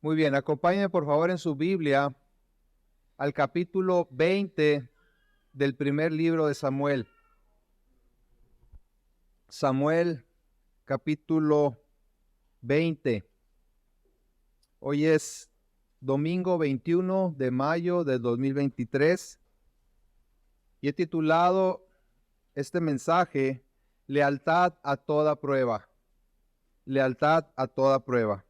Muy bien, acompáñenme por favor en su Biblia al capítulo 20 del primer libro de Samuel. Samuel, capítulo 20. Hoy es domingo 21 de mayo de 2023 y he titulado este mensaje Lealtad a toda prueba. Lealtad a toda prueba.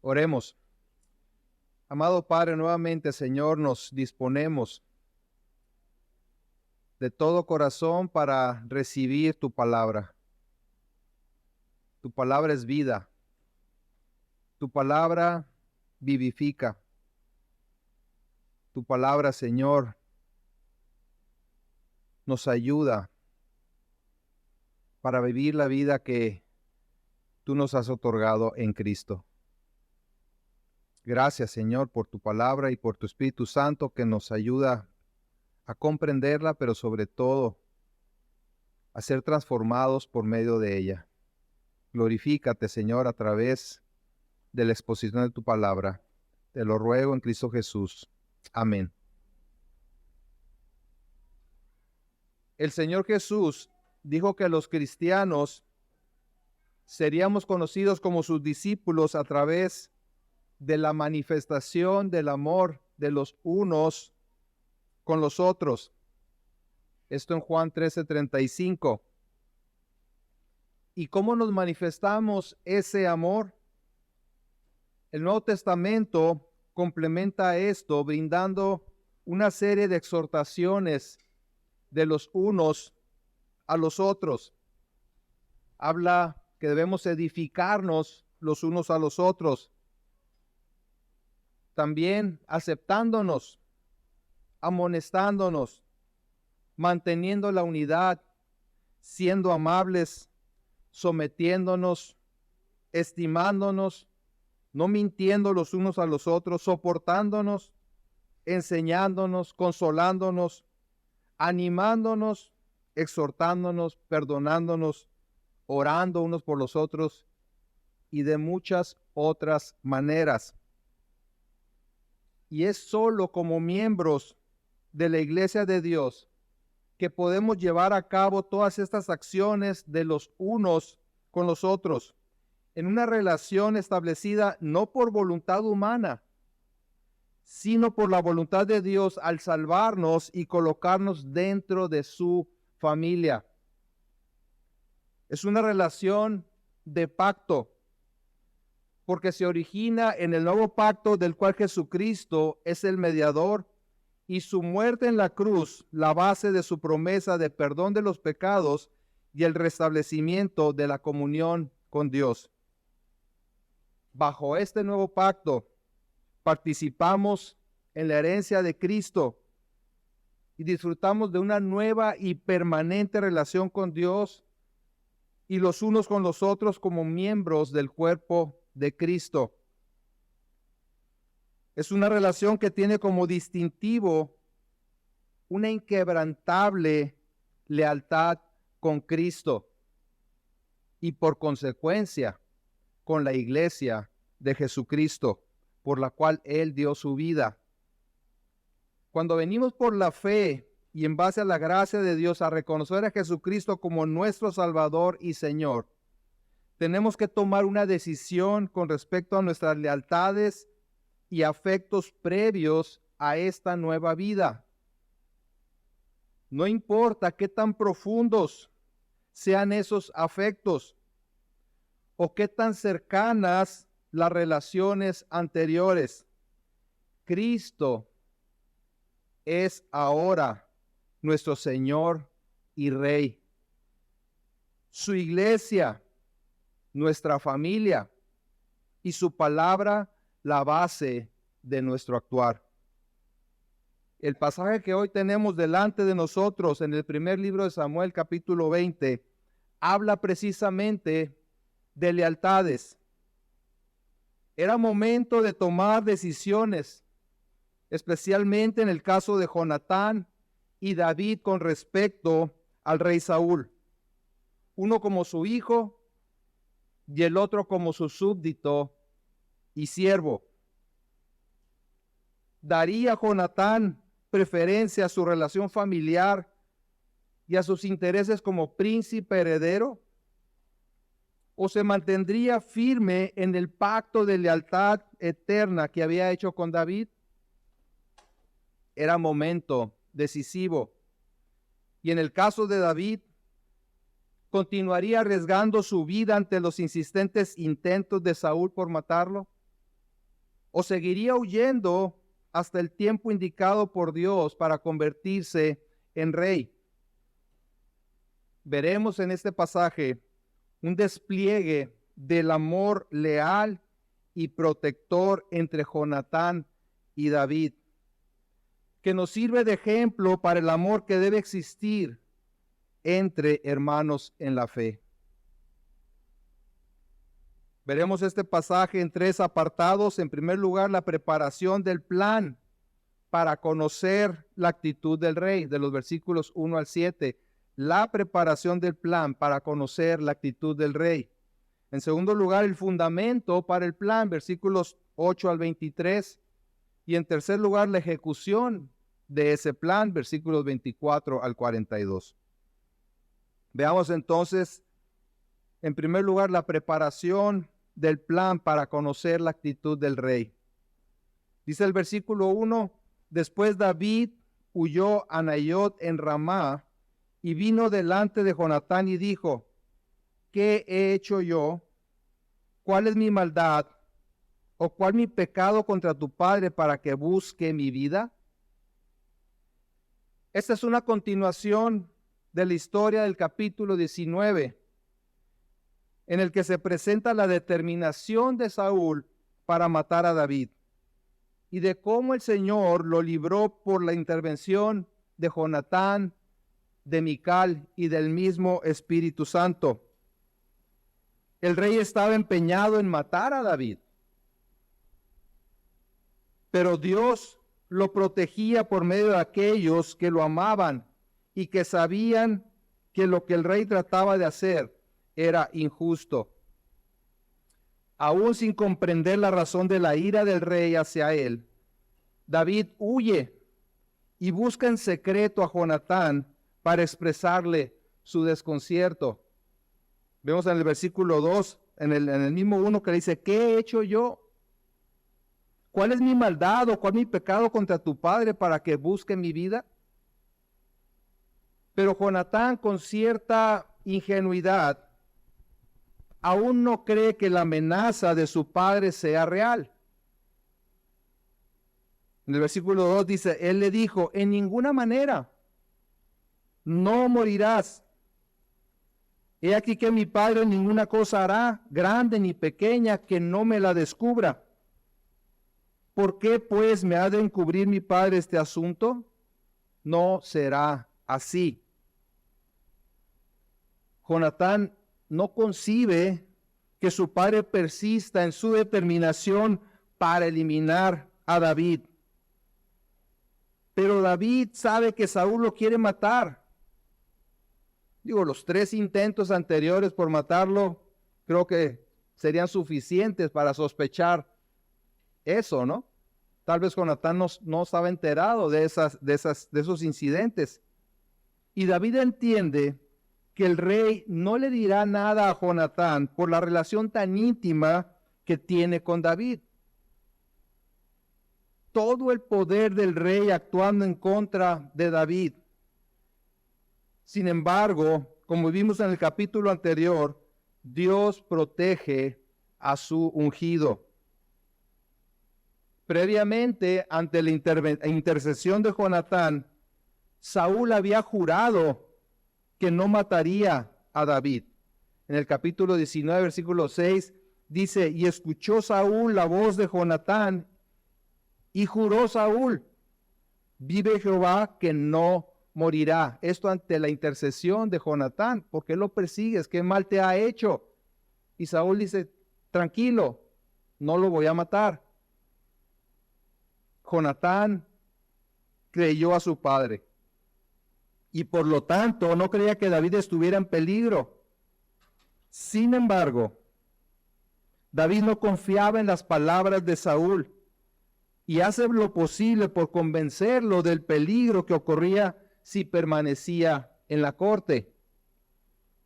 Oremos. Amado Padre, nuevamente, Señor, nos disponemos de todo corazón para recibir tu palabra. Tu palabra es vida. Tu palabra vivifica. Tu palabra, Señor, nos ayuda para vivir la vida que tú nos has otorgado en Cristo. Gracias, Señor, por tu palabra y por tu Espíritu Santo que nos ayuda a comprenderla, pero sobre todo a ser transformados por medio de ella. Glorifícate, Señor, a través de la exposición de tu palabra. Te lo ruego en Cristo Jesús. Amén. El Señor Jesús dijo que los cristianos seríamos conocidos como sus discípulos a través de la manifestación del amor de los unos con los otros. Esto en Juan 13:35. ¿Y cómo nos manifestamos ese amor? El Nuevo Testamento complementa esto brindando una serie de exhortaciones de los unos a los otros. Habla que debemos edificarnos los unos a los otros. También aceptándonos, amonestándonos, manteniendo la unidad, siendo amables, sometiéndonos, estimándonos, no mintiendo los unos a los otros, soportándonos, enseñándonos, consolándonos, animándonos, exhortándonos, perdonándonos, orando unos por los otros y de muchas otras maneras. Y es solo como miembros de la Iglesia de Dios que podemos llevar a cabo todas estas acciones de los unos con los otros en una relación establecida no por voluntad humana, sino por la voluntad de Dios al salvarnos y colocarnos dentro de su familia. Es una relación de pacto, porque se origina en el nuevo pacto del cual Jesucristo es el mediador y su muerte en la cruz, la base de su promesa de perdón de los pecados y el restablecimiento de la comunión con Dios. Bajo este nuevo pacto, participamos en la herencia de Cristo y disfrutamos de una nueva y permanente relación con Dios y los unos con los otros como miembros del cuerpo de Cristo. Es una relación que tiene como distintivo una inquebrantable lealtad con Cristo y por consecuencia con la iglesia de Jesucristo, por la cual Él dio su vida. Cuando venimos por la fe y en base a la gracia de Dios a reconocer a Jesucristo como nuestro Salvador y Señor, tenemos que tomar una decisión con respecto a nuestras lealtades y afectos previos a esta nueva vida. No importa qué tan profundos sean esos afectos o qué tan cercanas las relaciones anteriores. Cristo es ahora nuestro Señor y Rey. Su iglesia, nuestra familia, y su palabra, la base de nuestro actuar. El pasaje que hoy tenemos delante de nosotros en el primer libro de Samuel, capítulo 20, habla precisamente de lealtades. Era momento de tomar decisiones. especialmente en el caso de Jonatán y David con respecto al rey Saúl. Uno como su hijo y el otro como su súbdito y siervo. ¿Daría Jonatán preferencia a su relación familiar y a sus intereses como príncipe heredero? ¿O se mantendría firme en el pacto de lealtad eterna que había hecho con David? Era momento decisivo. Y en el caso de David, ¿continuaría arriesgando su vida ante los insistentes intentos de Saúl por matarlo? ¿O seguiría huyendo hasta el tiempo indicado por Dios para convertirse en rey? Veremos en este pasaje un despliegue del amor leal y protector entre Jonatán y David, que nos sirve de ejemplo para el amor que debe existir entre hermanos en la fe. Veremos este pasaje en 3 apartados. En primer lugar, la preparación del plan para conocer la actitud del rey, de los versículos 1 al 7. La preparación del plan para conocer la actitud del rey. En segundo lugar, el fundamento para el plan, versículos 8 al 23. Y en tercer lugar, la ejecución de ese plan, versículos 24 al 42. Veamos entonces, en primer lugar, la preparación del plan para conocer la actitud del rey. Dice el versículo 1, después David huyó a Naiot en Ramá y vino delante de Jonatán y dijo, ¿qué he hecho yo? ¿Cuál es mi maldad? ¿O cuál mi pecado contra tu padre para que busque mi vida? Esta es una continuación de la historia del capítulo 19, en el que se presenta la determinación de Saúl para matar a David y de cómo el Señor lo libró por la intervención de Jonatán, de Mical y del mismo Espíritu Santo. El rey estaba empeñado en matar a David, pero Dios lo protegía por medio de aquellos que lo amaban y que sabían que lo que el rey trataba de hacer era injusto. Aún sin comprender la razón de la ira del rey hacia él, David huye y busca en secreto a Jonatán para expresarle su desconcierto. Vemos en el versículo 2, en el mismo 1 que le dice, ¿qué he hecho yo? ¿Cuál es mi maldad o cuál mi pecado contra tu padre para que busque mi vida? Pero Jonatán, con cierta ingenuidad, aún no cree que la amenaza de su padre sea real. En el versículo 2 dice, él le dijo, en ninguna manera, no morirás. He aquí que mi padre ninguna cosa hará, grande ni pequeña, que no me la descubra. ¿Por qué pues me ha de encubrir mi padre este asunto? No será así. Jonatán no concibe que su padre persista en su determinación para eliminar a David. Pero David sabe que Saúl lo quiere matar. Los 3 intentos anteriores por matarlo creo que serían suficientes para sospechar eso, ¿no? Tal vez Jonatán no estaba enterado de esos incidentes. Y David entiende que el rey no le dirá nada a Jonatán por la relación tan íntima que tiene con David. Todo el poder del rey actuando en contra de David. Sin embargo, como vimos en el capítulo anterior, Dios protege a su ungido. Previamente, ante la intercesión de Jonatán, Saúl había jurado que no mataría a David. En el capítulo 19, versículo 6, dice, y escuchó Saúl la voz de Jonatán, y juró Saúl, vive Jehová que no morirá. Esto ante la intercesión de Jonatán. ¿Por qué lo persigues? ¿Qué mal te ha hecho? Y Saúl dice, tranquilo, no lo voy a matar. Jonatán creyó a su padre y por lo tanto no creía que David estuviera en peligro. Sin embargo, David no confiaba en las palabras de Saúl y hace lo posible por convencerlo del peligro que ocurría si permanecía en la corte.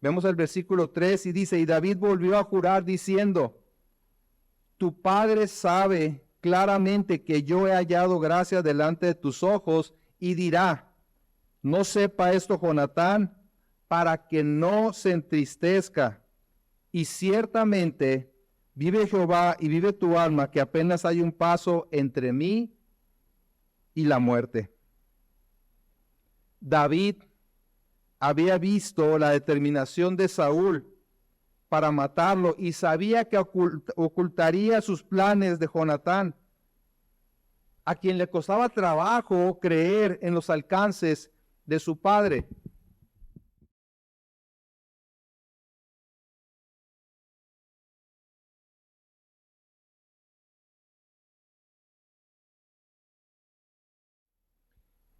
Vemos el versículo 3 y dice, y David volvió a jurar diciendo, tu padre sabe claramente que yo he hallado gracia delante de tus ojos, y dirá, no sepa esto Jonatán, para que no se entristezca. Y ciertamente vive Jehová y vive tu alma, que apenas hay un paso entre mí y la muerte. David había visto la determinación de Saúl para matarlo y sabía que ocultaría sus planes de Jonatán, a quien le costaba trabajo creer en los alcances de su padre.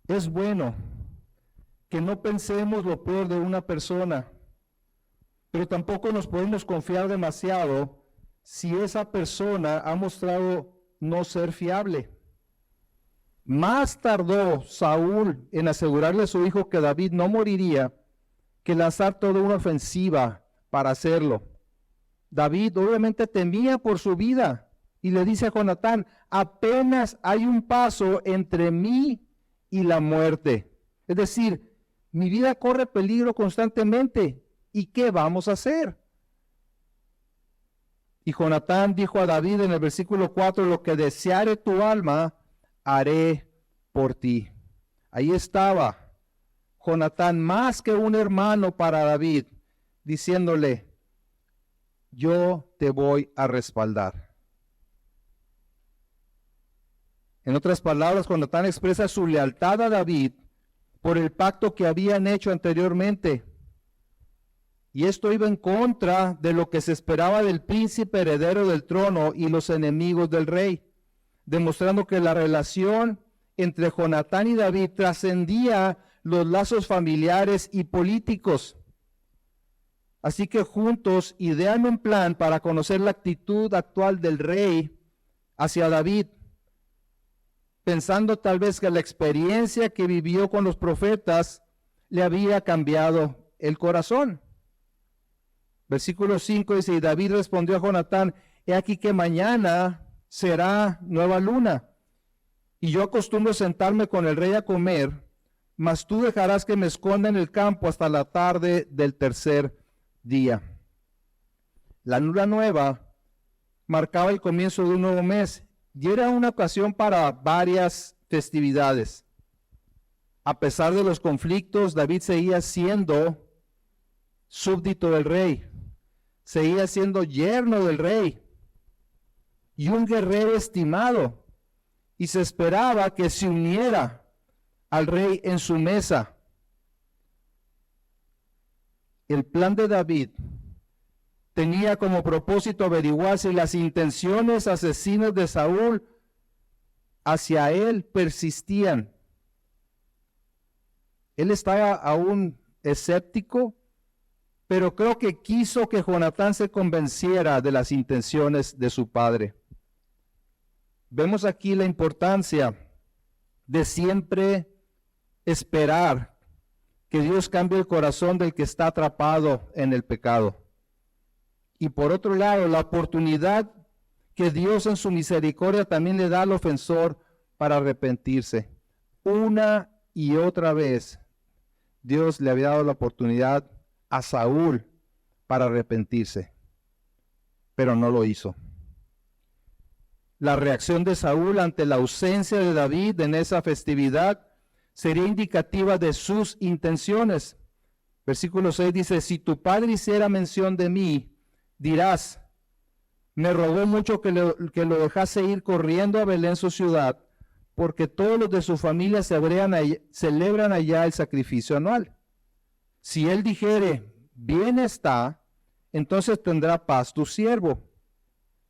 Es bueno que no pensemos lo peor de una persona, pero tampoco nos podemos confiar demasiado si esa persona ha mostrado no ser fiable. Más tardó Saúl en asegurarle a su hijo que David no moriría que lanzar toda una ofensiva para hacerlo. David obviamente temía por su vida y le dice a Jonatán, apenas hay un paso entre mí y la muerte. Es decir, mi vida corre peligro constantemente. ¿Y qué vamos a hacer? Y Jonatán dijo a David en el versículo 4, lo que deseare tu alma, haré por ti. Ahí estaba Jonatán, más que un hermano para David, diciéndole, yo te voy a respaldar. En otras palabras, Jonatán expresa su lealtad a David por el pacto que habían hecho anteriormente. Y esto iba en contra de lo que se esperaba del príncipe heredero del trono y los enemigos del rey, demostrando que la relación entre Jonatán y David trascendía los lazos familiares y políticos. Así que juntos idean un plan para conocer la actitud actual del rey hacia David, pensando tal vez que la experiencia que vivió con los profetas le había cambiado el corazón. Versículo 5 dice, y David respondió a Jonatán, he aquí que mañana será nueva luna, y yo acostumbro sentarme con el rey a comer, mas tú dejarás que me esconda en el campo hasta la tarde del tercer día. La luna nueva marcaba el comienzo de un nuevo mes, y era una ocasión para varias festividades. A pesar de los conflictos, David seguía siendo súbdito del rey, seguía siendo yerno del rey y un guerrero estimado, y se esperaba que se uniera al rey en su mesa. El plan de David tenía como propósito averiguar si las intenciones asesinas de Saúl hacia él persistían. Él estaba aún escéptico, pero creo que quiso que Jonatán se convenciera de las intenciones de su padre. Vemos aquí la importancia de siempre esperar que Dios cambie el corazón del que está atrapado en el pecado. Y por otro lado, la oportunidad que Dios en su misericordia también le da al ofensor para arrepentirse. Una y otra vez, Dios le había dado la oportunidad a Saúl para arrepentirse, pero no lo hizo. La reacción de Saúl ante la ausencia de David en esa festividad sería indicativa de sus intenciones. Versículo 6 dice, si tu padre hiciera mención de mí, dirás, me rogó mucho que lo dejase ir corriendo a Belén su ciudad, porque todos los de su familia celebran allá el sacrificio anual. Si él dijere, bien está, entonces tendrá paz tu siervo.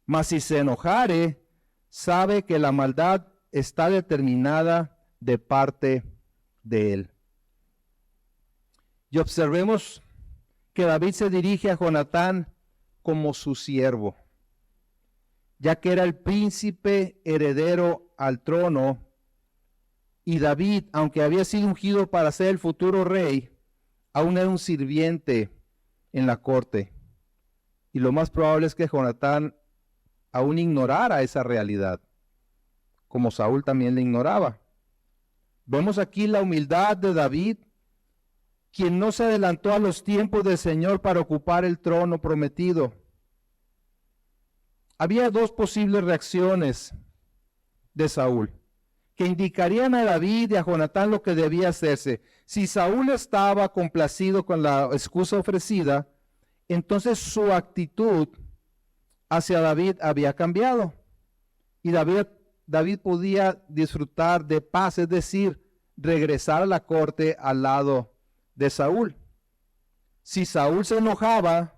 Mas si se enojare, sabe que la maldad está determinada de parte de él. Y observemos que David se dirige a Jonatán como su siervo, ya que era el príncipe heredero al trono, y David, aunque había sido ungido para ser el futuro rey, aún era un sirviente en la corte. Y lo más probable es que Jonatán aún ignorara esa realidad, como Saúl también la ignoraba. Vemos aquí la humildad de David, quien no se adelantó a los tiempos del Señor para ocupar el trono prometido. Había dos posibles reacciones de Saúl, que indicarían a David y a Jonatán lo que debía hacerse. Si Saúl estaba complacido con la excusa ofrecida, entonces su actitud hacia David había cambiado. Y David podía disfrutar de paz, es decir, regresar a la corte al lado de Saúl. Si Saúl se enojaba,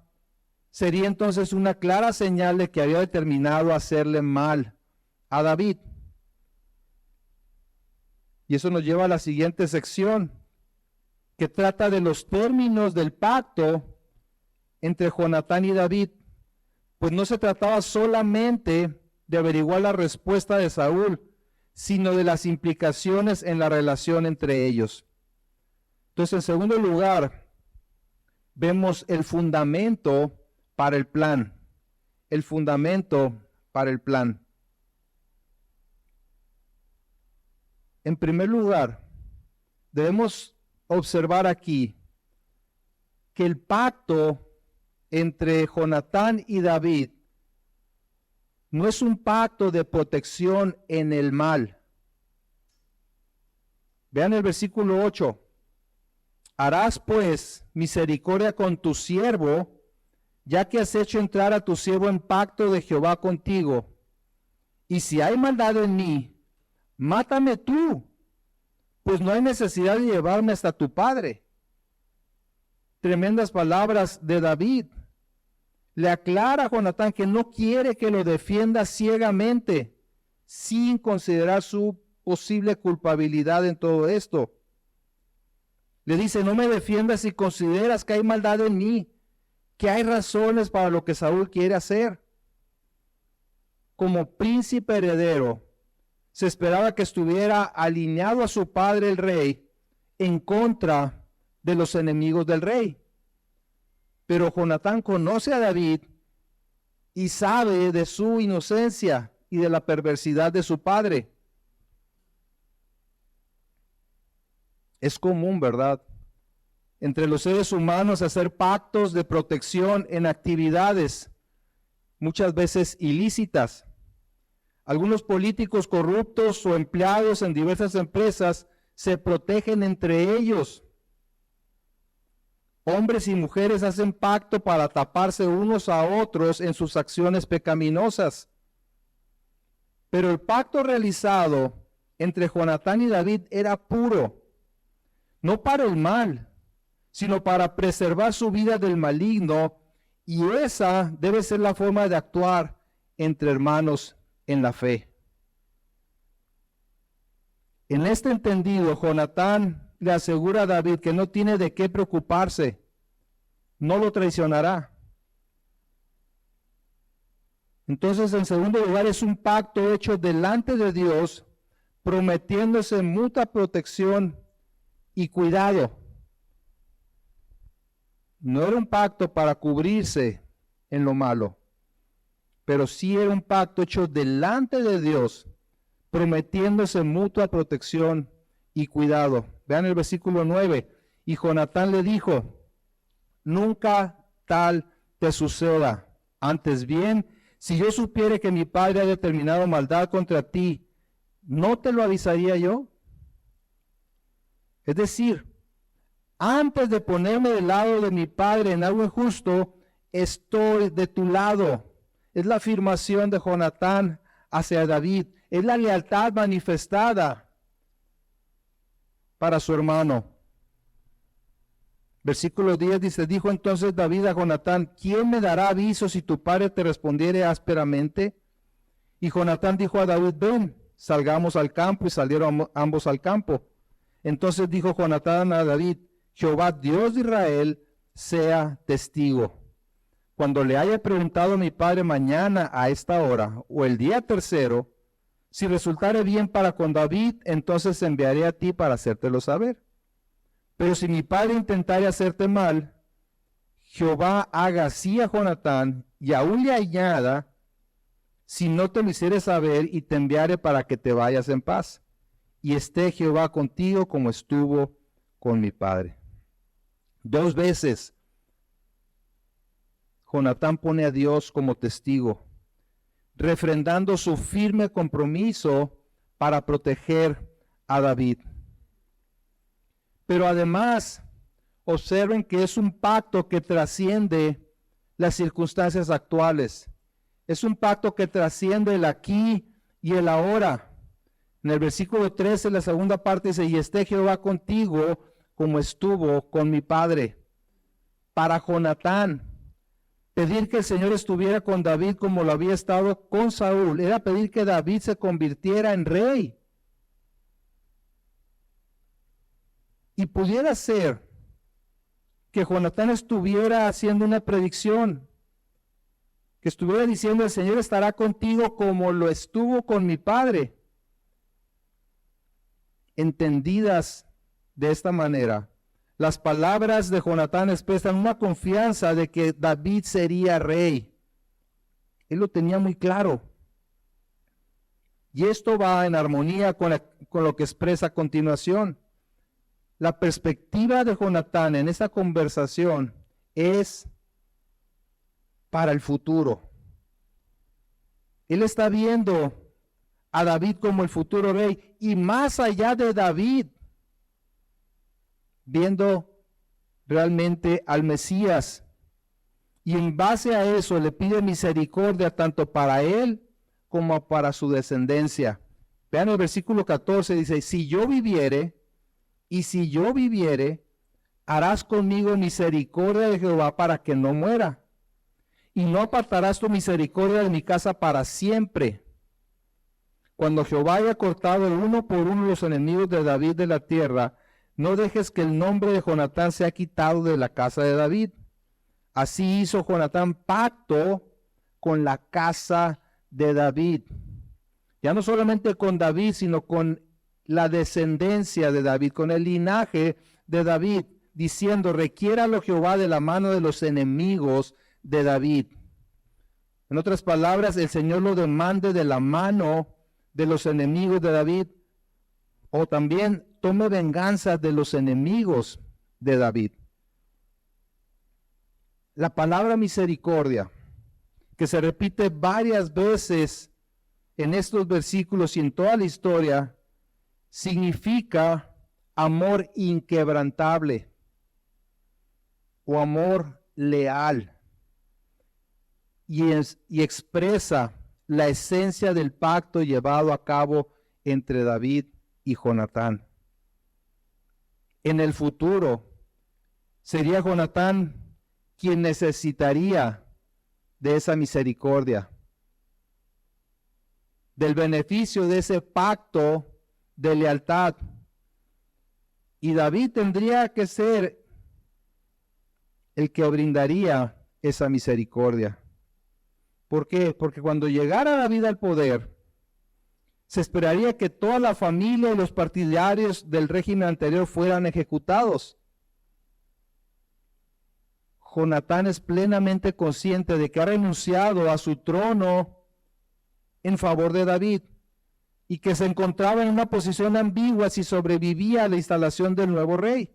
sería entonces una clara señal de que había determinado hacerle mal a David. Y eso nos lleva a la siguiente sección, que trata de los términos del pacto entre Jonatán y David. Pues no se trataba solamente de averiguar la respuesta de Saúl, sino de las implicaciones en la relación entre ellos. Entonces, en segundo lugar, vemos el fundamento para el plan. El fundamento para el plan. En primer lugar, debemos observar aquí que el pacto entre Jonatán y David no es un pacto de protección en el mal. Vean el versículo 8. Harás pues misericordia con tu siervo, ya que has hecho entrar a tu siervo en pacto de Jehová contigo. Y si hay maldad en mí, mátame tú, pues no hay necesidad de llevarme hasta tu padre. Tremendas palabras de David. Le aclara a Jonatán que no quiere que lo defienda ciegamente, sin considerar su posible culpabilidad en todo esto. Le dice, no me defiendas si consideras que hay maldad en mí, que hay razones para lo que Saúl quiere hacer. Como príncipe heredero, se esperaba que estuviera alineado a su padre el rey en contra de los enemigos del rey. Pero Jonatán conoce a David y sabe de su inocencia y de la perversidad de su padre. Es común, ¿verdad?, entre los seres humanos hacer pactos de protección en actividades muchas veces ilícitas. Algunos políticos corruptos o empleados en diversas empresas se protegen entre ellos. Hombres y mujeres hacen pacto para taparse unos a otros en sus acciones pecaminosas. Pero el pacto realizado entre Jonatán y David era puro, no para el mal, sino para preservar su vida del maligno, y esa debe ser la forma de actuar entre hermanos en la fe. En este entendido, Jonatán le asegura a David que no tiene de qué preocuparse, no lo traicionará. Entonces, en segundo lugar, es un pacto hecho delante de Dios, prometiéndose mutua protección y cuidado. No era un pacto para cubrirse en lo malo, pero sí era un pacto hecho delante de Dios, prometiéndose mutua protección y cuidado. Vean el versículo 9. Y Jonatán le dijo, nunca tal te suceda. Antes bien, si yo supiere que mi padre ha determinado maldad contra ti, ¿no te lo avisaría yo? Es decir, antes de ponerme del lado de mi padre en algo injusto, estoy de tu lado. Es la afirmación de Jonatán hacia David. Es la lealtad manifestada para su hermano. Versículo 10 dice, dijo entonces David a Jonatán, ¿quién me dará aviso si tu padre te respondiere ásperamente? Y Jonatán dijo a David, ven, salgamos al campo, y salieron ambos al campo. Entonces dijo Jonatán a David: Jehová, Dios de Israel, sea testigo. Cuando le haya preguntado a mi padre mañana a esta hora, o el día tercero, si resultare bien para con David, entonces enviaré a ti para hacértelo saber. Pero si mi padre intentare hacerte mal, Jehová haga así a Jonatán, y aún le añada, si no te lo hiciere saber, y te enviare para que te vayas en paz. Y esté Jehová contigo como estuvo con mi padre. 2 veces Jonatán pone a Dios como testigo, refrendando su firme compromiso para proteger a David. Pero además, observen que es un pacto que trasciende las circunstancias actuales. Es un pacto que trasciende el aquí y el ahora. En el versículo 13, la segunda parte dice: y esté Jehová contigo como estuvo con mi padre. Para Jonatán, pedir que el Señor estuviera con David como lo había estado con Saúl, era pedir que David se convirtiera en rey. Y pudiera ser que Jonatán estuviera haciendo una predicción, que estuviera diciendo: el Señor estará contigo como lo estuvo con mi padre. Entendidas de esta manera, las palabras de Jonatán expresan una confianza de que David sería rey. Él lo tenía muy claro. Y esto va en armonía con lo que expresa a continuación. La perspectiva de Jonatán en esta conversación es para el futuro. Él está viendo a David como el futuro rey, y más allá de David, viendo realmente al Mesías. Y en base a eso le pide misericordia tanto para él como para su descendencia. Vean el versículo 14, dice: si yo viviere, harás conmigo misericordia de Jehová para que no muera, y no apartarás tu misericordia de mi casa para siempre. Cuando Jehová haya cortado uno por uno los enemigos de David de la tierra, no dejes que el nombre de Jonatán sea quitado de la casa de David. Así hizo Jonatán pacto con la casa de David. Ya no solamente con David, sino con la descendencia de David, con el linaje de David, diciendo: requiéralo Jehová de la mano de los enemigos de David. En otras palabras, el Señor lo demande de la mano de los enemigos de David, o también tome venganza de los enemigos de David. La palabra misericordia, que se repite varias veces en estos versículos y en toda la historia, significa amor inquebrantable o amor leal, y expresa la esencia del pacto llevado a cabo entre David y Jonatán. En el futuro sería Jonatán quien necesitaría de esa misericordia, del beneficio de ese pacto de lealtad. Y David tendría que ser el que brindaría esa misericordia. ¿Por qué? Porque cuando llegara David al poder, se esperaría que toda la familia y los partidarios del régimen anterior fueran ejecutados. Jonatán es plenamente consciente de que ha renunciado a su trono en favor de David y que se encontraba en una posición ambigua si sobrevivía a la instalación del nuevo rey.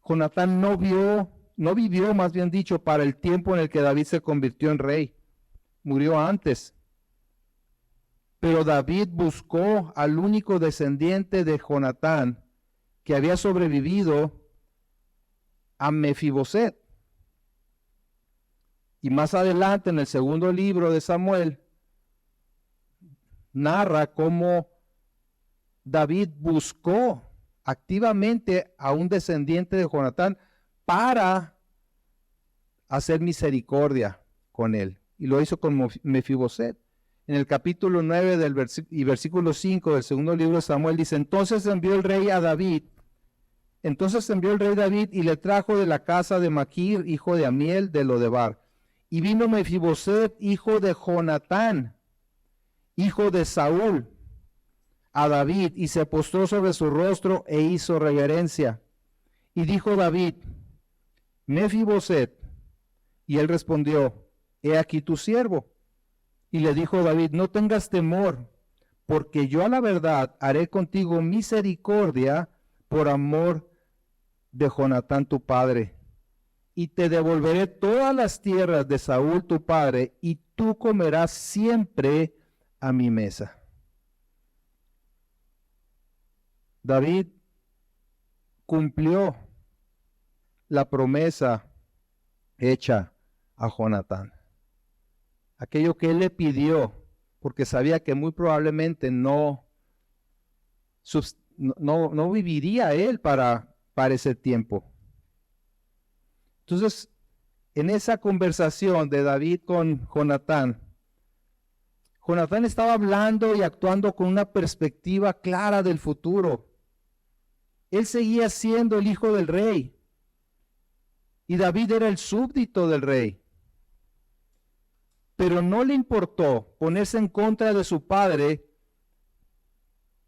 Jonatán no vivió, más bien dicho, para el tiempo en el que David se convirtió en rey. Murió antes. Pero David buscó al único descendiente de Jonatán que había sobrevivido, a Mefiboset. Y más adelante, en el segundo libro de Samuel, narra cómo David buscó activamente a un descendiente de Jonatán para hacer misericordia con él. Y lo hizo con Mefiboset. en el capítulo 9 y versículo 5 del segundo libro de Samuel, dice, entonces envió el rey David y le trajo de la casa de Maquir, hijo de Amiel, de Lodebar. Y vino Mefiboset, hijo de Jonatán, hijo de Saúl, a David, y se postró sobre su rostro e hizo reverencia. Y dijo David, Mefiboset, y él respondió, he aquí tu siervo. Y le dijo David, no tengas temor, porque yo a la verdad haré contigo misericordia por amor de Jonatán tu padre. Y te devolveré todas las tierras de Saúl tu padre, y tú comerás siempre a mi mesa. David cumplió la promesa hecha a Jonatán. Aquello que él le pidió, porque sabía que muy probablemente no viviría él para ese tiempo. Entonces, en esa conversación de David con Jonatán, Jonatán estaba hablando y actuando con una perspectiva clara del futuro. Él seguía siendo el hijo del rey y David era el súbdito del rey. Pero no le importó ponerse en contra de su padre,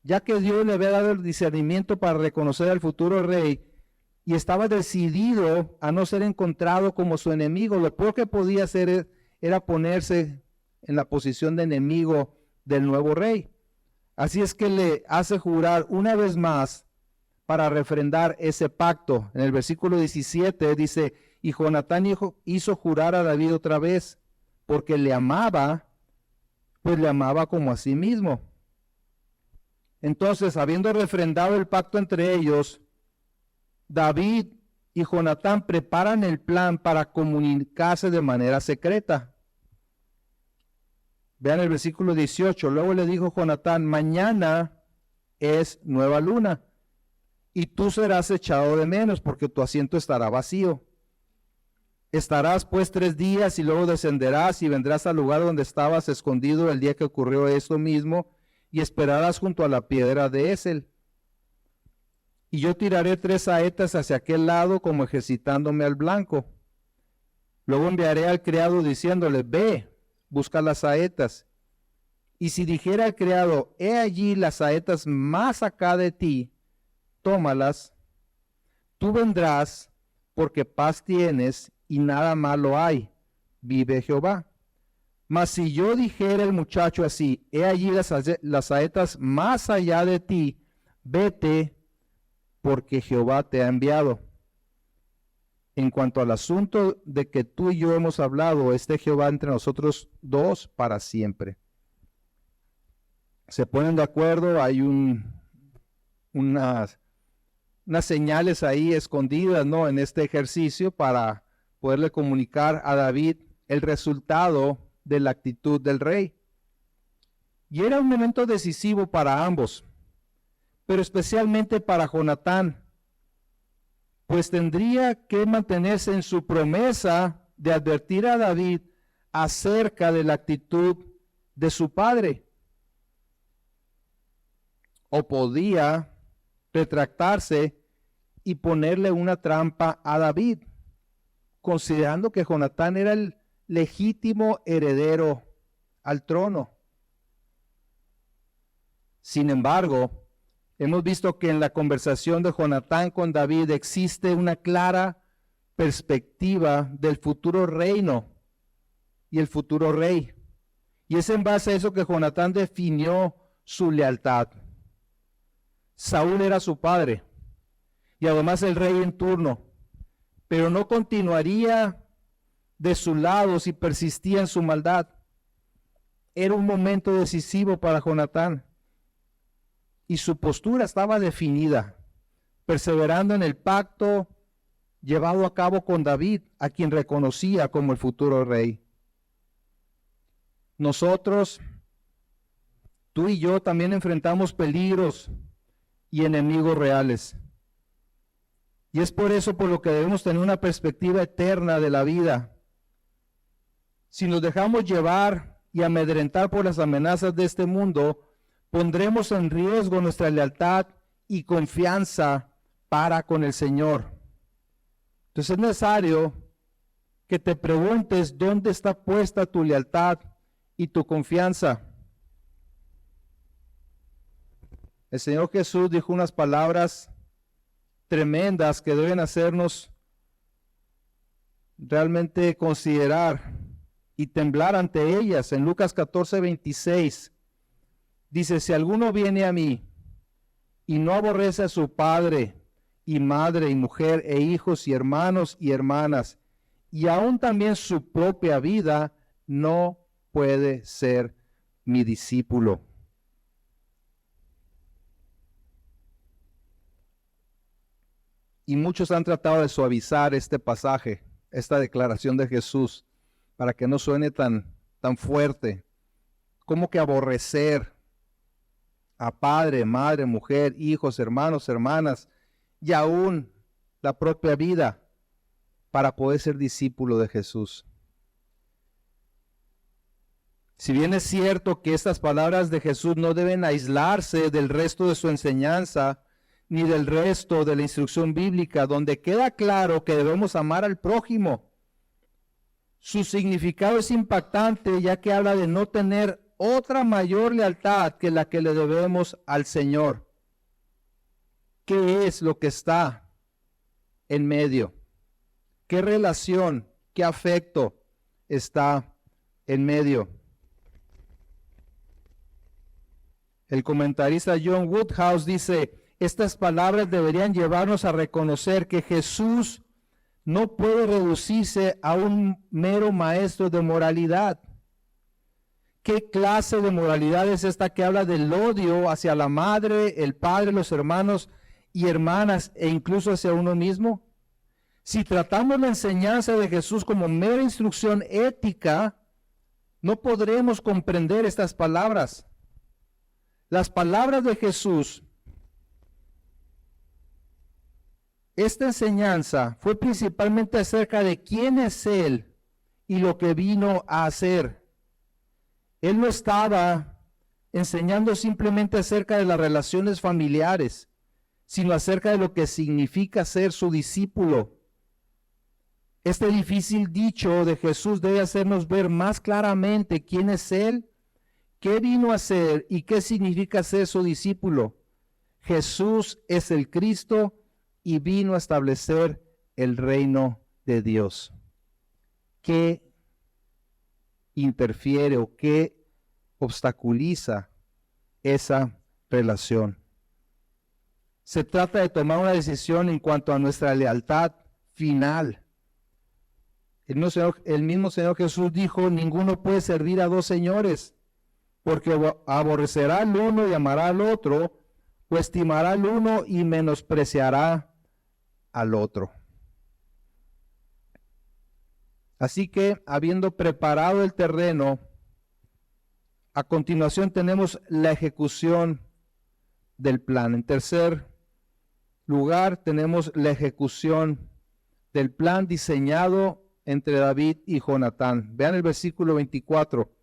ya que Dios le había dado el discernimiento para reconocer al futuro rey y estaba decidido a no ser encontrado como su enemigo. Lo peor que podía hacer era ponerse en la posición de enemigo del nuevo rey. Así es que le hace jurar una vez más para refrendar ese pacto. En el versículo 17 dice, y Jonatán hizo jurar a David otra vez, porque le amaba, pues le amaba como a sí mismo. Entonces, habiendo refrendado el pacto entre ellos, David y Jonatán preparan el plan para comunicarse de manera secreta. Vean el versículo 18. Luego le dijo Jonatán, mañana es nueva luna, y tú serás echado de menos, porque tu asiento estará vacío. Estarás pues 3 días y luego descenderás y vendrás al lugar donde estabas escondido el día que ocurrió esto mismo, y esperarás junto a la piedra de Esel. Y yo tiraré 3 saetas hacia aquel lado como ejercitándome al blanco. Luego enviaré al criado diciéndole, ve, busca las saetas. Y si dijera al criado, he allí las saetas más acá de ti, tómalas. Tú vendrás, porque paz tienes y nada malo hay, vive Jehová. Mas si yo dijera al muchacho así, he allí las saetas más allá de ti, vete, porque Jehová te ha enviado. En cuanto al asunto de que tú y yo hemos hablado, esté Jehová entre nosotros dos para siempre. Se ponen de acuerdo, hay unas señales ahí escondidas, ¿no?, en este ejercicio para poderle comunicar a David el resultado de la actitud del rey. Y era un momento decisivo para ambos, pero especialmente para Jonatán, pues tendría que mantenerse en su promesa de advertir a David acerca de la actitud de su padre. O podía retractarse y ponerle una trampa a David, considerando que Jonatán era el legítimo heredero al trono. Sin embargo, hemos visto que en la conversación de Jonatán con David existe una clara perspectiva del futuro reino y el futuro rey. Y es en base a eso que Jonatán definió su lealtad. Saúl era su padre y además el rey en turno, pero no continuaría de su lado si persistía en su maldad. Era un momento decisivo para Jonatán y su postura estaba definida, perseverando en el pacto llevado a cabo con David, a quien reconocía como el futuro rey. Nosotros, tú y yo, también enfrentamos peligros y enemigos reales. Y es por eso por lo que debemos tener una perspectiva eterna de la vida. Si nos dejamos llevar y amedrentar por las amenazas de este mundo, pondremos en riesgo nuestra lealtad y confianza para con el Señor. Entonces es necesario que te preguntes dónde está puesta tu lealtad y tu confianza. El Señor Jesús dijo unas palabras tremendas que deben hacernos realmente considerar y temblar ante ellas. En Lucas 14:26 dice: si alguno viene a mí y no aborrece a su padre y madre y mujer e hijos y hermanos y hermanas, y aún también su propia vida, no puede ser mi discípulo. Y muchos han tratado de suavizar este pasaje, esta declaración de Jesús, para que no suene tan fuerte. Como que aborrecer a padre, madre, mujer, hijos, hermanos, hermanas, y aún la propia vida, para poder ser discípulo de Jesús. Si bien es cierto que estas palabras de Jesús no deben aislarse del resto de su enseñanza, ni del resto de la instrucción bíblica, donde queda claro que debemos amar al prójimo, su significado es impactante, ya que habla de no tener otra mayor lealtad que la que le debemos al Señor. ¿Qué es lo que está en medio? ¿Qué relación, qué afecto está en medio? El comentarista John Woodhouse dice: estas palabras deberían llevarnos a reconocer que Jesús no puede reducirse a un mero maestro de moralidad. ¿Qué clase de moralidad es esta que habla del odio hacia la madre, el padre, los hermanos y hermanas e incluso hacia uno mismo? Si tratamos la enseñanza de Jesús como mera instrucción ética, no podremos comprender estas palabras. Las palabras de Jesús, esta enseñanza fue principalmente acerca de quién es Él y lo que vino a hacer. Él no estaba enseñando simplemente acerca de las relaciones familiares, sino acerca de lo que significa ser su discípulo. Este difícil dicho de Jesús debe hacernos ver más claramente quién es Él, qué vino a hacer y qué significa ser su discípulo. Jesús es el Cristo y vino a establecer el reino de Dios. ¿Qué interfiere o qué obstaculiza esa relación? Se trata de tomar una decisión en cuanto a nuestra lealtad final. El mismo Señor Jesús dijo: ninguno puede servir a dos señores, porque aborrecerá al uno y amará al otro, o estimará al uno y menospreciará al otro. Así que, habiendo preparado el terreno, a continuación tenemos la ejecución del plan. En tercer lugar, tenemos la ejecución del plan diseñado entre David y Jonatán. Vean el versículo 24.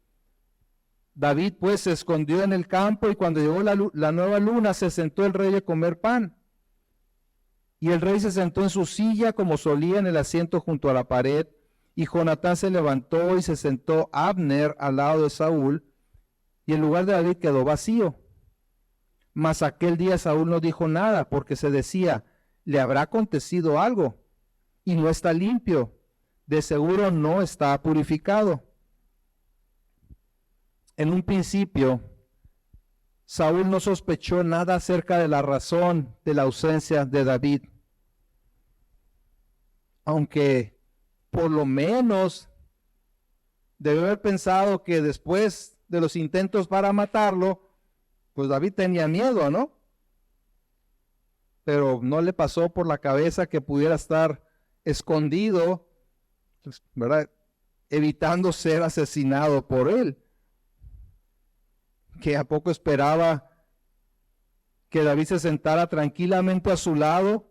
David pues se escondió en el campo, y cuando llegó la nueva luna se sentó el rey a comer pan. Y el rey se sentó en su silla como solía en el asiento junto a la pared, y Jonatán se levantó y se sentó Abner al lado de Saúl, y el lugar de David quedó vacío. Mas aquel día Saúl no dijo nada, porque se decía: le habrá acontecido algo, y no está limpio, de seguro no está purificado. En un principio, Saúl no sospechó nada acerca de la razón de la ausencia de David, aunque por lo menos debe haber pensado que después de los intentos para matarlo, pues David tenía miedo, ¿no? Pero no le pasó por la cabeza que pudiera estar escondido, ¿verdad?, evitando ser asesinado por él. Que a poco esperaba que David se sentara tranquilamente a su lado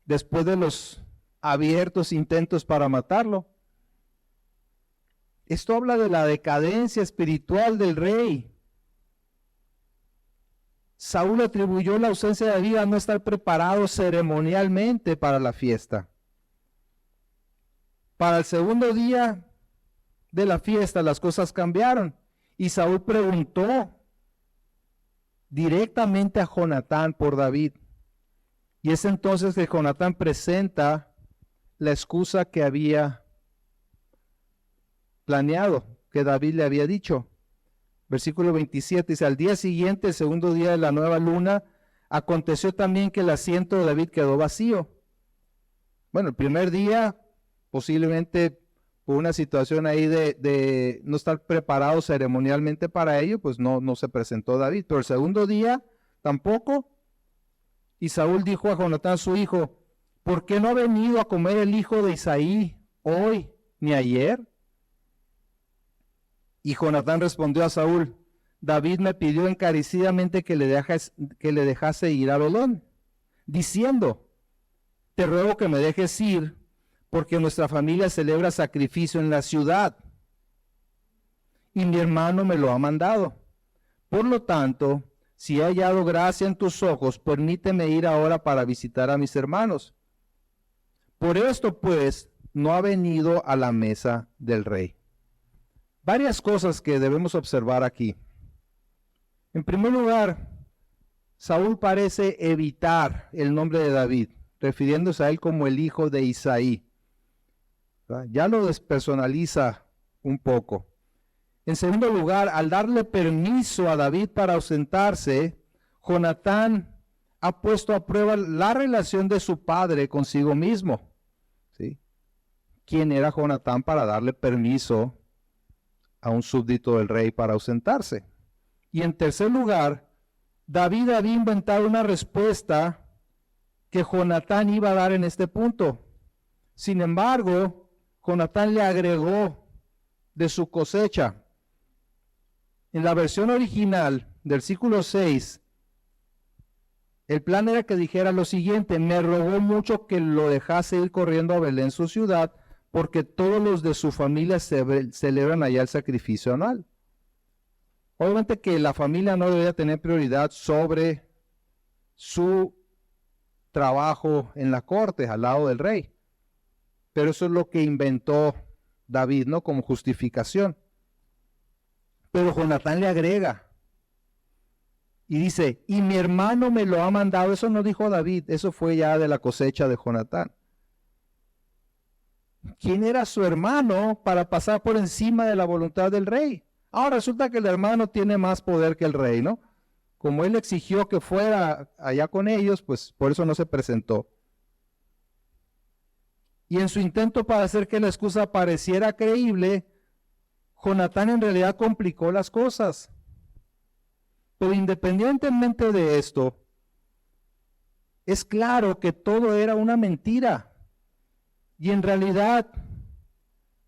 después de los abiertos intentos para matarlo. Esto habla de la decadencia espiritual del rey. Saúl atribuyó la ausencia de David a no estar preparado ceremonialmente para la fiesta. Para el segundo día de la fiesta las cosas cambiaron y Saúl preguntó directamente a Jonatán por David. Y es entonces que Jonatán presenta la excusa que había planeado, que David le había dicho. Versículo 27 dice, al día siguiente, el segundo día de la nueva luna, aconteció también que el asiento de David quedó vacío. Bueno, el primer día, posiblemente por una situación ahí de no estar preparado ceremonialmente para ello, pues no se presentó David. Pero el segundo día, tampoco. Y Saúl dijo a Jonatán, su hijo, ¿por qué no ha venido a comer el hijo de Isaí hoy ni ayer? Y Jonatán respondió a Saúl, David me pidió encarecidamente que le dejase ir a Belén, diciendo, te ruego que me dejes ir, porque nuestra familia celebra sacrificio en la ciudad, y mi hermano me lo ha mandado. Por lo tanto, si he hallado gracia en tus ojos, permíteme ir ahora para visitar a mis hermanos. Por esto, pues, no ha venido a la mesa del rey. Varias cosas que debemos observar aquí. En primer lugar, Saúl parece evitar el nombre de David, refiriéndose a él como el hijo de Isaí. Ya lo despersonaliza un poco. En segundo lugar, al darle permiso a David para ausentarse, Jonatán ha puesto a prueba la relación de su padre consigo mismo. ¿Sí? ¿Quién era Jonatán para darle permiso a un súbdito del rey para ausentarse? Y en tercer lugar, David había inventado una respuesta que Jonatán iba a dar en este punto. Sin embargo, Jonatán le agregó de su cosecha. En la versión original, del versículo 6, el plan era que dijera lo siguiente, me rogó mucho que lo dejase ir corriendo a Belén, su ciudad, porque todos los de su familia celebran allá el sacrificio anual. Obviamente que la familia no debería tener prioridad sobre su trabajo en la corte, al lado del rey. Pero eso es lo que inventó David, ¿no? Como justificación. Pero Jonatán le agrega y dice, y mi hermano me lo ha mandado. Eso no dijo David, eso fue ya de la cosecha de Jonatán. ¿Quién era su hermano para pasar por encima de la voluntad del rey? Ahora resulta que el hermano tiene más poder que el rey, ¿no? Como él exigió que fuera allá con ellos, pues por eso no se presentó. Y en su intento para hacer que la excusa pareciera creíble, Jonatán en realidad complicó las cosas. Pero independientemente de esto, es claro que todo era una mentira. Y en realidad,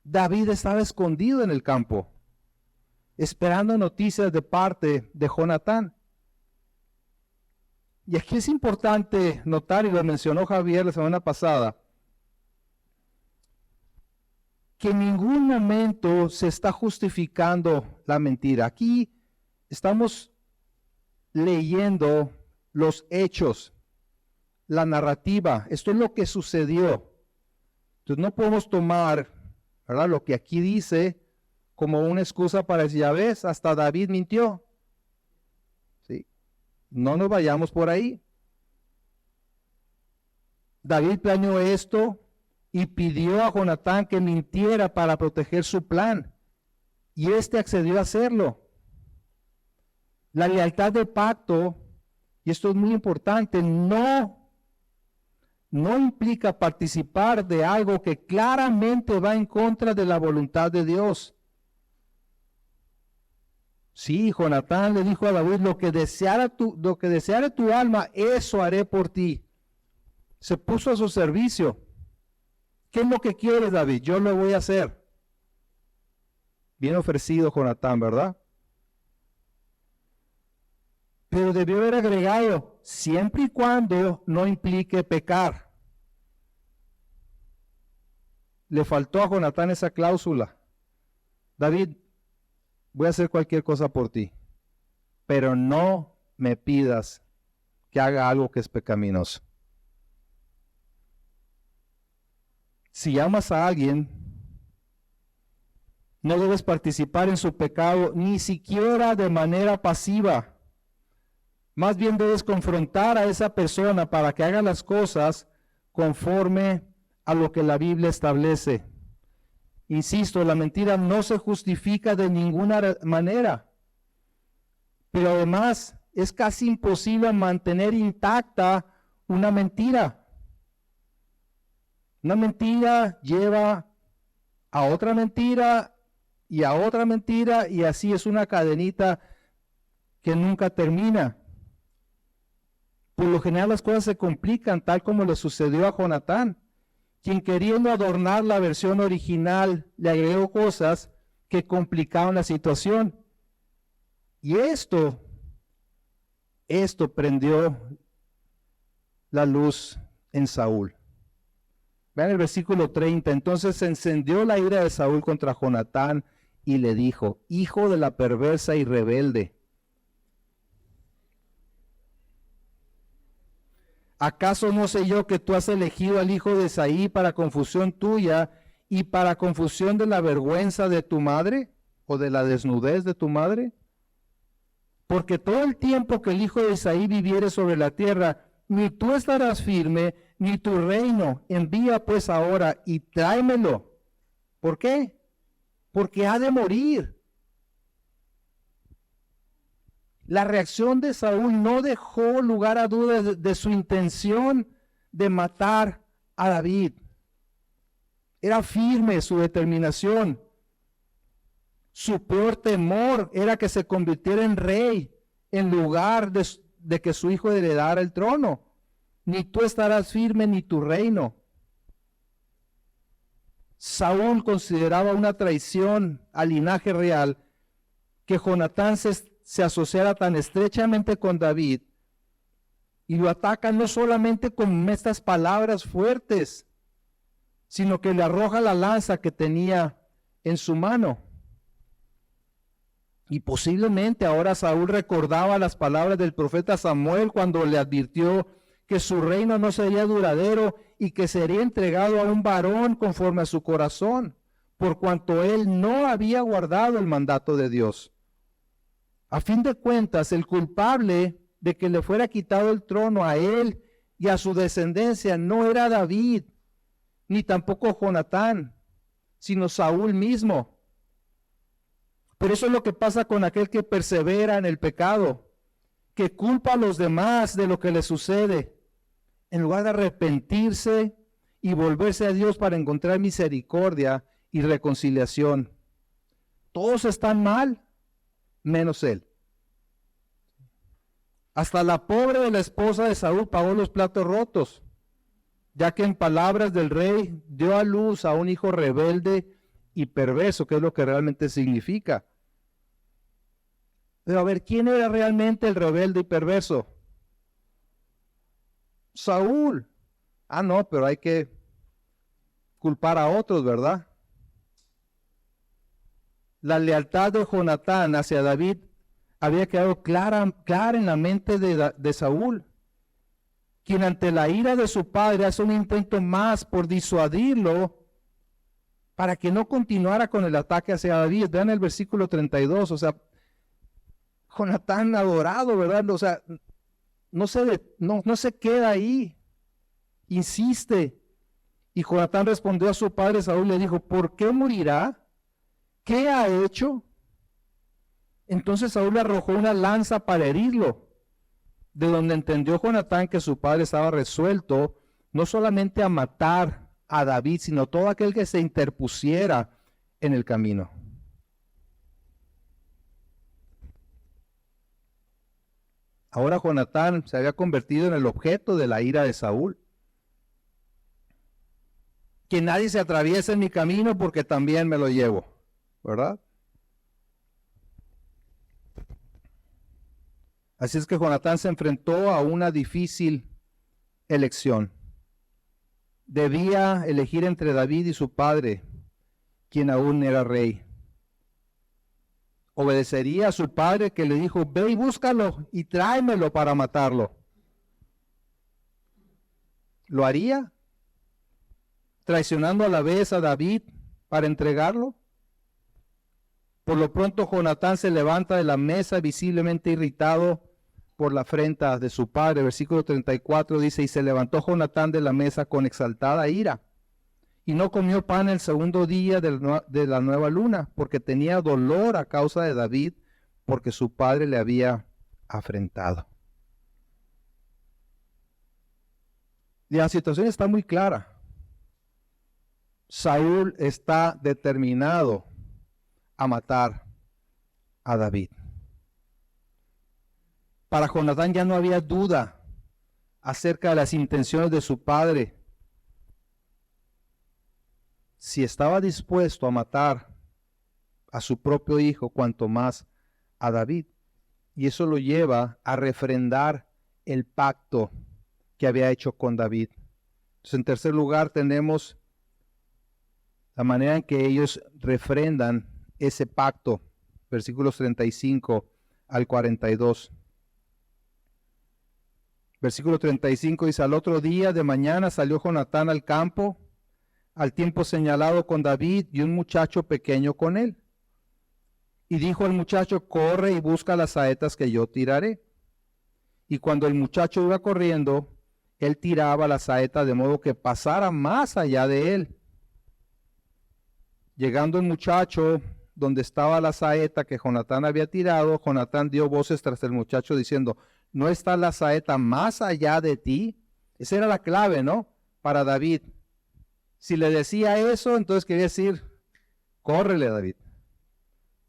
David estaba escondido en el campo, esperando noticias de parte de Jonatán. Y aquí es importante notar, y lo mencionó Javier la semana pasada, que en ningún momento se está justificando la mentira. Aquí estamos leyendo los hechos, la narrativa. Esto es lo que sucedió. Entonces no podemos tomar, ¿verdad?, lo que aquí dice como una excusa para decir, ya ves, hasta David mintió. ¿Sí? No nos vayamos por ahí. David planeó esto y pidió a Jonatán que mintiera para proteger su plan. Y éste accedió a hacerlo. La lealtad del pacto, y esto es muy importante, no implica participar de algo que claramente va en contra de la voluntad de Dios. Sí, Jonatán le dijo a David, lo que deseare tu alma, eso haré por ti. Se puso a su servicio. ¿Qué es lo que quieres, David? Yo lo voy a hacer. Bien ofrecido Jonatán, ¿verdad? Pero debió haber agregado, siempre y cuando no implique pecar. Le faltó a Jonatán esa cláusula. David, voy a hacer cualquier cosa por ti, pero no me pidas que haga algo que es pecaminoso. Si amas a alguien, no debes participar en su pecado ni siquiera de manera pasiva. Más bien debes confrontar a esa persona para que haga las cosas conforme a lo que la Biblia establece. Insisto, la mentira no se justifica de ninguna manera, pero además es casi imposible mantener intacta una mentira. Una mentira lleva a otra mentira y a otra mentira, y así es una cadenita que nunca termina. Por lo general las cosas se complican, tal como le sucedió a Jonatán, quien, queriendo adornar la versión original, le agregó cosas que complicaban la situación. Y esto prendió la luz en Saúl. Vean el versículo 30. Entonces se encendió la ira de Saúl contra Jonatán y le dijo: hijo de la perversa y rebelde, ¿acaso no sé yo que tú has elegido al hijo de Isaí para confusión tuya y para confusión de la vergüenza de tu madre o de la desnudez de tu madre? Porque todo el tiempo que el hijo de Isaí viviere sobre la tierra, ni tú estarás firme, ni tu reino. Envía pues ahora y tráemelo. ¿Por qué? Porque ha de morir. La reacción de Saúl no dejó lugar a dudas de su intención de matar a David. Era firme su determinación. Su peor temor era que se convirtiera en rey en lugar de que su hijo heredara el trono. Ni tú estarás firme ni tu reino. Saúl consideraba una traición al linaje real que Jonatán se asociara tan estrechamente con David, y lo ataca no solamente con estas palabras fuertes, sino que le arroja la lanza que tenía en su mano. Y posiblemente ahora Saúl recordaba las palabras del profeta Samuel cuando le advirtió que su reino no sería duradero y que sería entregado a un varón conforme a su corazón, por cuanto él no había guardado el mandato de Dios. A fin de cuentas, el culpable de que le fuera quitado el trono a él y a su descendencia no era David, ni tampoco Jonatán, sino Saúl mismo. Pero eso es lo que pasa con aquel que persevera en el pecado, que culpa a los demás de lo que le sucede, en lugar de arrepentirse y volverse a Dios para encontrar misericordia y reconciliación. Todos están mal, menos él. Hasta la pobre de la esposa de Saúl pagó los platos rotos, ya que en palabras del rey dio a luz a un hijo rebelde y perverso, que es lo que realmente significa. Pero a ver, ¿quién era realmente el rebelde y perverso? Saúl. Ah, no, pero hay que culpar a otros, ¿verdad? La lealtad de Jonatán hacia David había quedado clara en la mente de Saúl, quien ante la ira de su padre hace un intento más por disuadirlo para que no continuara con el ataque hacia David. Vean el versículo 32, o sea, Jonatán adorado, ¿verdad? O sea, no se queda ahí, insiste. Y Jonatán respondió a su padre Saúl y le dijo: ¿por qué morirá? ¿Qué ha hecho? Entonces Saúl le arrojó una lanza para herirlo, de donde entendió Jonatán que su padre estaba resuelto no solamente a matar a David, sino todo aquel que se interpusiera en el camino. Ahora Jonatán se había convertido en el objeto de la ira de Saúl. Que nadie se atraviese en mi camino porque también me lo llevo, ¿verdad? Así es que Jonatán se enfrentó a una difícil elección. Debía elegir entre David y su padre, quien aún era rey. obedecería a su padre que le dijo, ve y búscalo y tráemelo para matarlo? ¿Lo haría? ¿Traicionando a la vez a David para entregarlo? Por lo pronto Jonatán se levanta de la mesa visiblemente irritado por la afrenta de su padre. Versículo 34 dice, y se levantó Jonatán de la mesa con exaltada ira, y no comió pan el segundo día de la nueva luna, porque tenía dolor a causa de David, porque su padre le había afrentado. La situación está muy clara. Saúl está determinado a matar a David. Para Jonatán ya no había duda acerca de las intenciones de su padre. Si estaba dispuesto a matar a su propio hijo, cuanto más a David. Y eso lo lleva a refrendar el pacto que había hecho con David. Entonces, en tercer lugar, tenemos la manera en que ellos refrendan ese pacto. Versículos 35 al 42. Versículo 35 dice, al otro día de mañana salió Jonatán al campo, al tiempo señalado con David y un muchacho pequeño con él. Y dijo al muchacho, corre y busca las saetas que yo tiraré. Y cuando el muchacho iba corriendo, él tiraba la saeta de modo que pasara más allá de él. Llegando el muchacho donde estaba la saeta que Jonatán había tirado, Jonatán dio voces tras el muchacho diciendo, ¿no está la saeta más allá de ti? Esa era la clave, ¿no? Para David. Si le decía eso, entonces quería decir, córrele, David,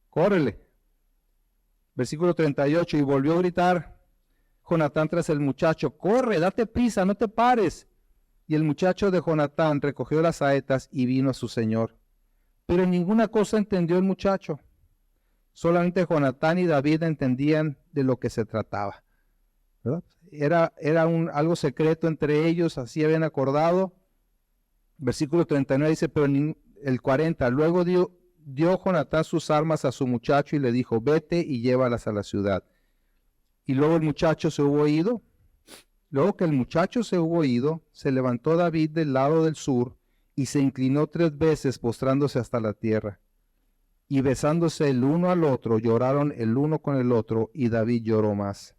córrele. Versículo 38, y volvió a gritar Jonatán tras el muchacho, corre, date prisa, no te pares. Y el muchacho de Jonatán recogió las saetas y vino a su señor. Pero ninguna cosa entendió el muchacho. Solamente Jonatán y David entendían de lo que se trataba, ¿verdad? Era algo secreto entre ellos, así habían acordado. Versículo 39 dice, pero el 40, luego dio Jonatán sus armas a su muchacho y le dijo, vete y llévalas a la ciudad. Y luego el muchacho se hubo ido. Luego que el muchacho se hubo ido, se levantó David del lado del sur y se inclinó 3 veces postrándose hasta la tierra. Y besándose el uno al otro, lloraron el uno con el otro, y David lloró más.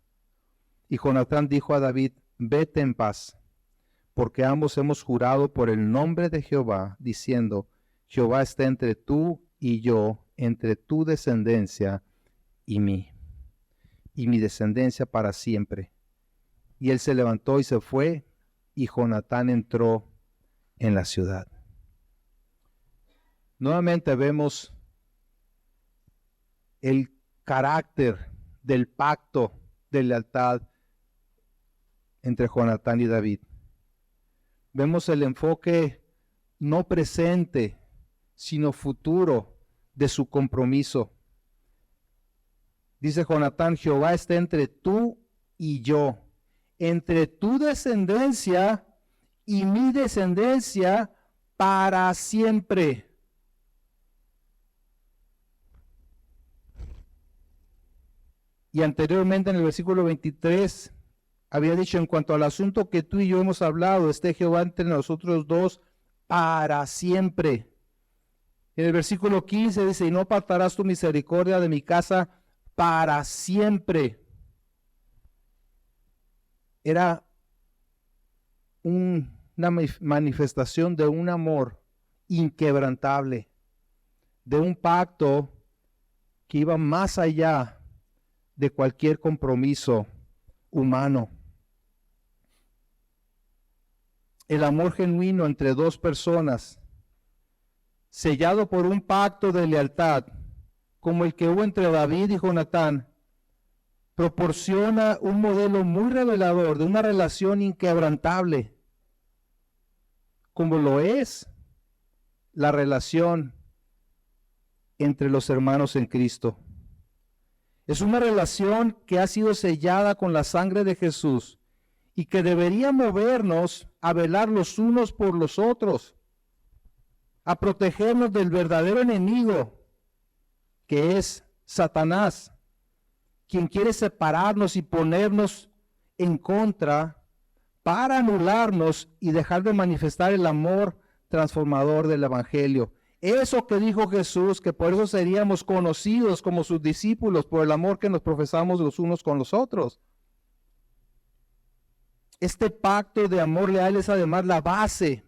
Y Jonatán dijo a David, vete en paz, porque ambos hemos jurado por el nombre de Jehová, diciendo, Jehová está entre tú y yo, entre tu descendencia y mí, y mi descendencia para siempre. Y él se levantó y se fue, y Jonatán entró en la ciudad. Nuevamente vemos el carácter del pacto de lealtad entre Jonatán y David. Vemos el enfoque no presente, sino futuro de su compromiso. Dice Jonatán, Jehová está entre tú y yo, entre tu descendencia y mi descendencia para siempre. Y anteriormente en el versículo 23 había dicho, en cuanto al asunto que tú y yo hemos hablado, esté Jehová entre nosotros dos para siempre. En el versículo 15 dice, y no apartarás tu misericordia de mi casa para siempre. Era una manifestación de un amor inquebrantable, de un pacto que iba más allá de cualquier compromiso humano. El amor genuino entre dos personas, sellado por un pacto de lealtad, como el que hubo entre David y Jonatán, proporciona un modelo muy revelador de una relación inquebrantable, como lo es la relación entre los hermanos en Cristo. Es una relación que ha sido sellada con la sangre de Jesús y que debería movernos a velar los unos por los otros, a protegernos del verdadero enemigo, que es Satanás, quien quiere separarnos y ponernos en contra para anularnos y dejar de manifestar el amor transformador del Evangelio. Eso que dijo Jesús, que por eso seríamos conocidos como sus discípulos, por el amor que nos profesamos los unos con los otros. Este pacto de amor leal es además la base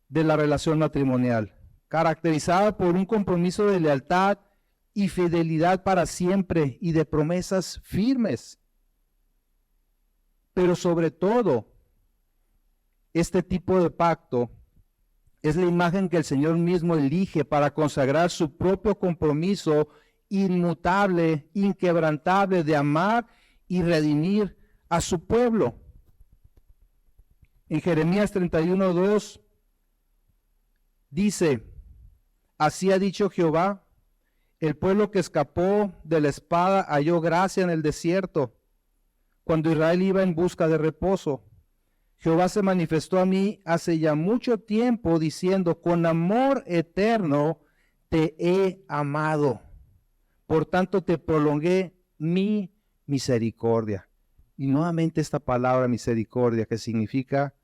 de la relación matrimonial, caracterizada por un compromiso de lealtad y fidelidad para siempre y de promesas firmes. Pero sobre todo, este tipo de pacto es la imagen que el Señor mismo elige para consagrar su propio compromiso inmutable, inquebrantable de amar y redimir a su pueblo. En Jeremías 31:2 dice: así ha dicho Jehová, el pueblo que escapó de la espada halló gracia en el desierto, cuando Israel iba en busca de reposo. Jehová se manifestó a mí hace ya mucho tiempo, diciendo: con amor eterno te he amado, por tanto te prolongué mi misericordia. Y nuevamente esta palabra misericordia, que significa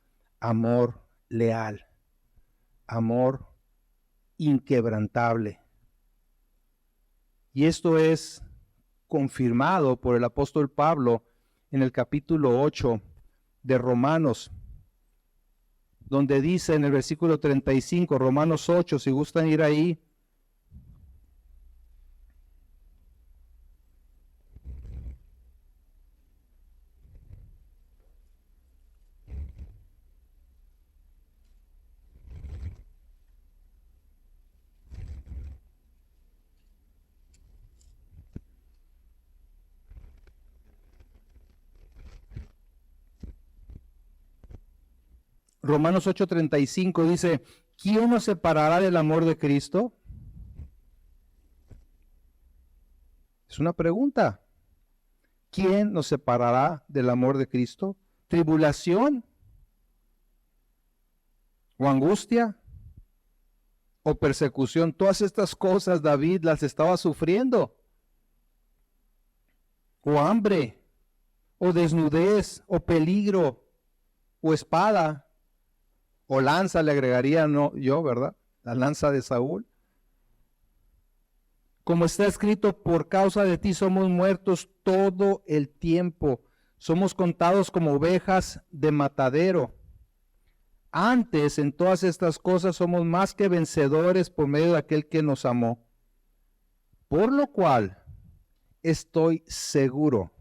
amor leal, amor inquebrantable. Y esto es confirmado por el apóstol Pablo en el capítulo 8 de Romanos, donde dice en el versículo 35, Romanos 8, si gustan ir ahí. Romanos 8:35 dice: ¿quién nos separará del amor de Cristo? Es una pregunta. ¿Quién nos separará del amor de Cristo? ¿Tribulación? ¿O angustia? ¿O persecución? Todas estas cosas David las estaba sufriendo. ¿O hambre? ¿O desnudez? ¿O peligro? ¿O espada? ¿O lanza? Le agregaría yo, ¿verdad? La lanza de Saúl. Como está escrito, por causa de ti somos muertos todo el tiempo. Somos contados como ovejas de matadero. Antes, en todas estas cosas, somos más que vencedores por medio de aquel que nos amó. Por lo cual, estoy seguro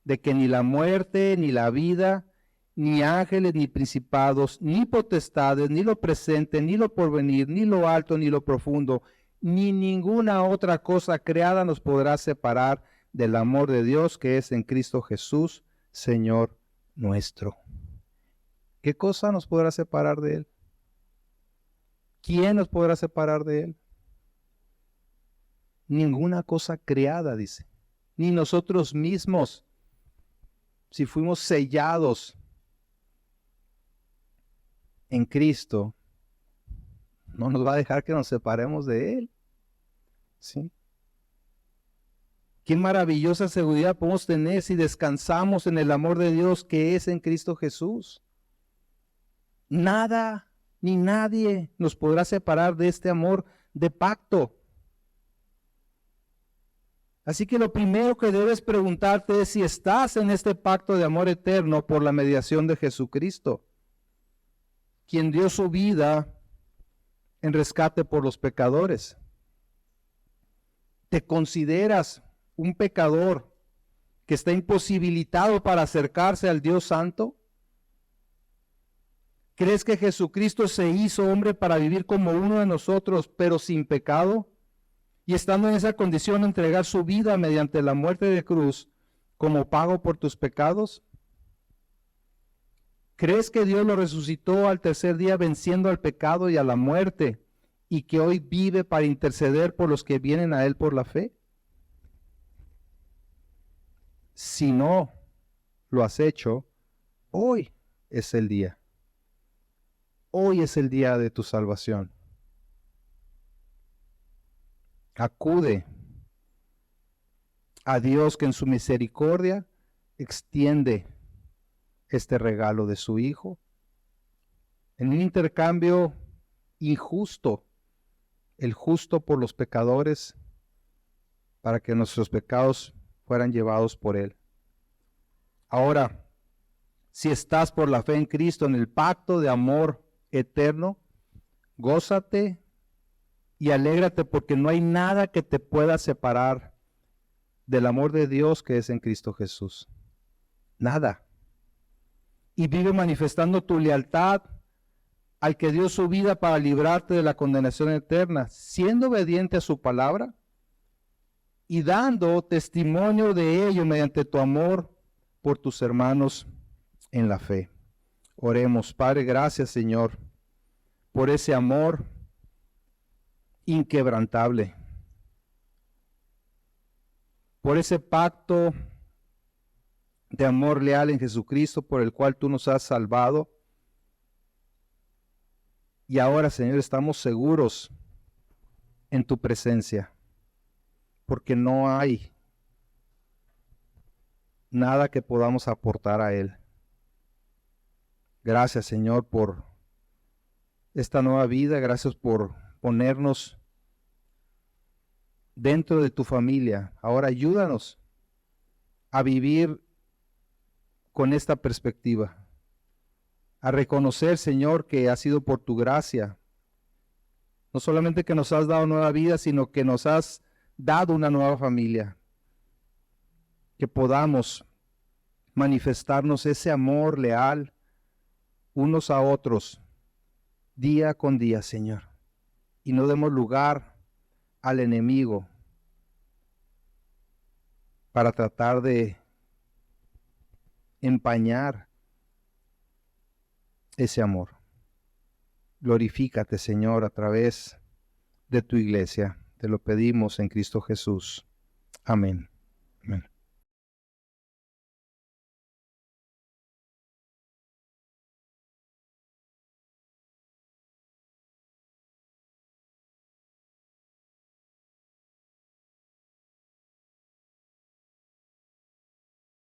de que ni la muerte, ni la vida, ni ángeles, ni principados, ni potestades, ni lo presente, ni lo porvenir, ni lo alto, ni lo profundo, ni ninguna otra cosa creada nos podrá separar del amor de Dios que es en Cristo Jesús, Señor nuestro. ¿Qué cosa nos podrá separar de Él? ¿Quién nos podrá separar de Él? Ninguna cosa creada, dice. Ni nosotros mismos, si fuimos sellados en Cristo, no nos va a dejar que nos separemos de Él. ¿Sí? Qué maravillosa seguridad podemos tener si descansamos en el amor de Dios que es en Cristo Jesús. Nada ni nadie nos podrá separar de este amor de pacto. Así que lo primero que debes preguntarte es si estás en este pacto de amor eterno por la mediación de Jesucristo, quien dio su vida en rescate por los pecadores. ¿Te consideras un pecador que está imposibilitado para acercarse al Dios Santo? ¿Crees que Jesucristo se hizo hombre para vivir como uno de nosotros, pero sin pecado? Y estando en esa condición, entregar su vida mediante la muerte de cruz como pago por tus pecados. ¿Crees que Dios lo resucitó al tercer día venciendo al pecado y a la muerte, y que hoy vive para interceder por los que vienen a Él por la fe? Si no lo has hecho, hoy es el día. Hoy es el día de tu salvación. Acude a Dios, que en su misericordia extiende este regalo de su Hijo en un intercambio injusto, el justo por los pecadores, para que nuestros pecados fueran llevados por Él. Ahora, si estás por la fe en Cristo en el pacto de amor eterno, gózate y alégrate, porque no hay nada que te pueda separar del amor de Dios que es en Cristo Jesús. Nada. Y vive manifestando tu lealtad al que dio su vida para librarte de la condenación eterna, siendo obediente a su palabra y dando testimonio de ello mediante tu amor por tus hermanos en la fe. Oremos. Padre, gracias, Señor, por ese amor inquebrantable, por ese pacto de amor leal en Jesucristo, por el cual tú nos has salvado. Y ahora, Señor, estamos seguros en tu presencia, porque no hay nada que podamos aportar a Él. Gracias, Señor, por esta nueva vida. Gracias por ponernos dentro de tu familia. Ahora ayúdanos a vivir con esta perspectiva, a reconocer, Señor, que ha sido por tu gracia. No solamente que nos has dado nueva vida, sino que nos has dado una nueva familia. Que podamos manifestarnos ese amor leal unos a otros, día con día, Señor. Y no demos lugar al enemigo para tratar de empañar ese amor. Glorifícate, Señor, a través de tu iglesia. Te lo pedimos en Cristo Jesús. Amén. Amén.